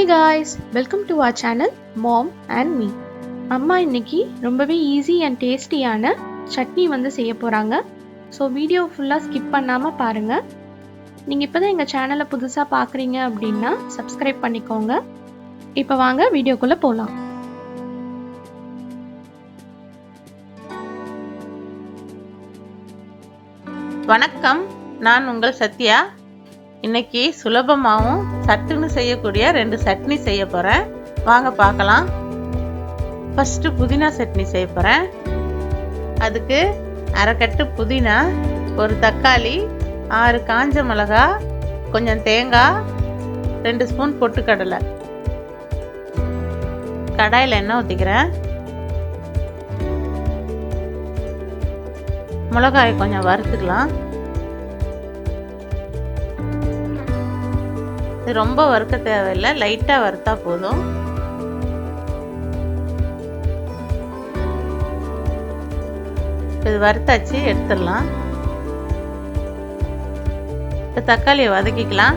guys, welcome to our channel Mom and Me. அம்மா இன்னைக்கு ரொம்பவே ஈஸி அண்ட் டேஸ்டியான சட்னி வந்து செய்ய போகிறாங்க. ஸோ வீடியோ ஃபுல்லாக ஸ்கிப் பண்ணாமல் பாருங்கள். நீங்கள் இப்போ தான் எங்கள் சேனலை புதுசாக பார்க்குறீங்க அப்படின்னா சப்ஸ்கிரைப் பண்ணிக்கோங்க. இப்போ வாங்க வீடியோக்குள்ளே போகலாம். வணக்கம், நான் உங்கள் சத்யா. இன்னைக்கு சுலபமாகவும் சட்டுன்னு செய்யக்கூடிய 2 சட்னி செய்ய போகிறேன். வாங்க பார்க்கலாம். ஃபஸ்ட்டு புதினா சட்னி செய்ய போகிறேன். அதுக்கு அரை கட்டு புதினா, ஒரு தக்காளி, 6 காஞ்ச மிளகா, கொஞ்சம் தேங்காய், 2 ஸ்பூன் பொட்டுக்கடலை. கடாயில் எண்ணெய் ஊற்றிக்கிறேன். மிளகாயை கொஞ்சம் வறுத்துக்கலாம். இது ரொம்ப வறுக்க தேவையில்லை, லைட்டாக வறுத்தா போதும். இது வறுத்தாச்சு, எடுத்துடலாம். இப்போ தக்காளியை வதக்கிக்கலாம்.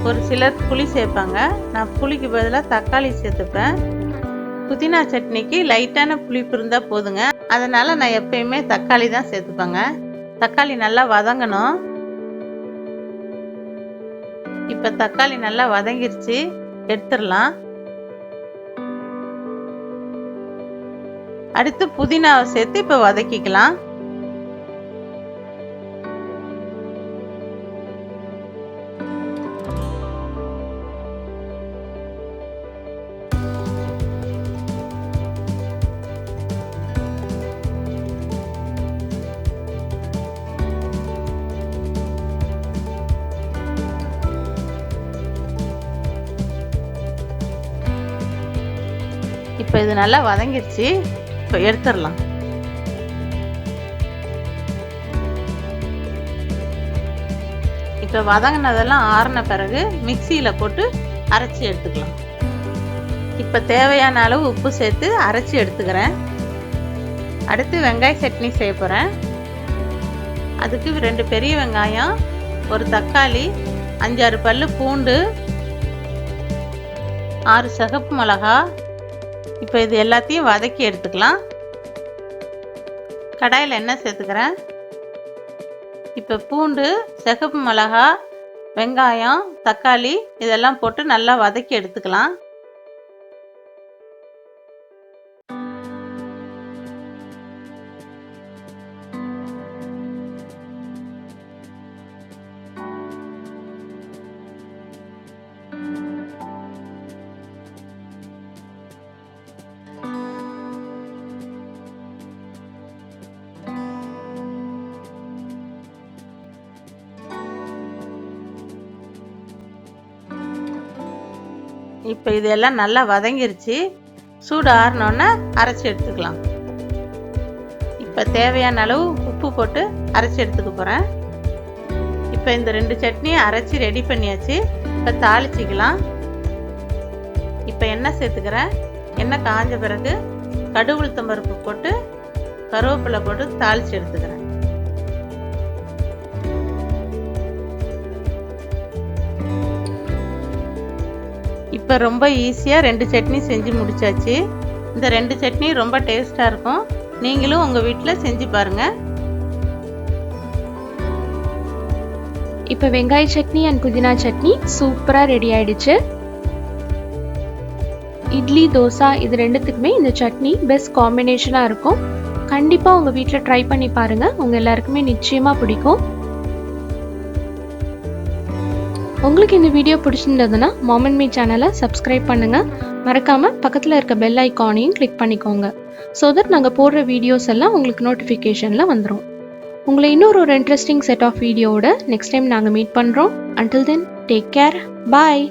ஒரு சிலர் புளி சேர்ப்பாங்க, நான் புளிக்கு பதிலாக தக்காளி சேர்த்துப்பேன். புதினா சட்னிக்கு லைட்டான புளிப்பு இருந்தால் போதுங்க. அதனால் நான் எப்பயுமே தக்காளி தான் சேர்த்துப்பேங்க. தக்காளி நல்லா வதங்கணும். இப்போ தக்காளி நல்லா வதங்கிருச்சு, எடுத்துடலாம். அடுத்து புதினாவை சேர்த்து இப்போ வதக்கிக்கலாம். இப்போ இது நல்லா வதங்கிருச்சு, இப்போ எடுத்துடலாம். இப்போ வதங்கினதெல்லாம் ஆறின பிறகு மிக்சியில் போட்டு அரைச்சி எடுத்துக்கலாம். இப்போ தேவையான அளவு உப்பு சேர்த்து அரைச்சி எடுத்துக்கிறேன். அடுத்து வெங்காய சட்னி செய்ய போகிறேன். அதுக்கு 2 பெரிய வெங்காயம், ஒரு தக்காளி, 5-6 பல்லு பூண்டு, 6 சிகப்பு மிளகா. இப்போ இது எல்லாத்தையும் வதக்கி எடுத்துக்கலாம். கடாயில் எண்ணெய் சேர்த்துக்கிறேன். இப்போ பூண்டு, சிகப்பு மிளகா, வெங்காயம், தக்காளி இதெல்லாம் போட்டு நல்லா வதக்கி எடுத்துக்கலாம். இப்போ இதெல்லாம் நல்லா வதங்கிருச்சு. சூடு ஆறினோன்னே அரைச்சி எடுத்துக்கலாம். இப்போ தேவையான அளவு உப்பு போட்டு அரைச்சி எடுத்துக்க போகிறேன். இப்போ இந்த 2 சட்னியை அரைச்சி ரெடி பண்ணியாச்சு. இப்போ தாளிச்சிக்கலாம். இப்போ எண்ணெய் சேர்த்துக்கிறேன். எண்ணெய் காஞ்ச பிறகு கடுகு உளுத்தம் பருப்பு போட்டு கருவேப்பிலை போட்டு தாளித்து எடுத்துக்கிறேன். இப்போ ரொம்ப ஈஸியாக 2 சட்னி செஞ்சு முடிச்சாச்சு. இந்த 2 சட்னி ரொம்ப டேஸ்ட்டாக இருக்கும். நீங்களும் உங்கள் வீட்டில் செஞ்சு பாருங்கள். இப்போ வெங்காய சட்னி அண்ட் புதினா சட்னி சூப்பராக ரெடி ஆயிடுச்சு. இட்லி, தோசா இது 2த்துக்குமே இந்த சட்னி பெஸ்ட் காம்பினேஷனாக இருக்கும். கண்டிப்பாக உங்கள் வீட்டில் ட்ரை பண்ணி பாருங்கள், உங்கள் எல்லாருக்குமே நிச்சயமாக பிடிக்கும். உங்களுக்கு இந்த வீடியோ பிடிச்சிருந்ததுன்னா மாம் அண்ட் மீ சேனலை சப்ஸ்கிரைப் பண்ணுங்கள். மறக்காமல் பக்கத்தில் இருக்க பெல் ஐக்கானையும் கிளிக் பண்ணிக்கோங்க. ஸோ தட் நாங்கள் போடுற வீடியோஸ் எல்லாம் உங்களுக்கு நோட்டிஃபிகேஷனில் வந்துடும். உங்களை இன்னொரு இன்ட்ரெஸ்டிங் செட் ஆஃப் வீடியோவோட நெக்ஸ்ட் டைம் நாங்கள் மீட் பண்ணுறோம். அன்டில் தென் டேக் கேர், பாய்.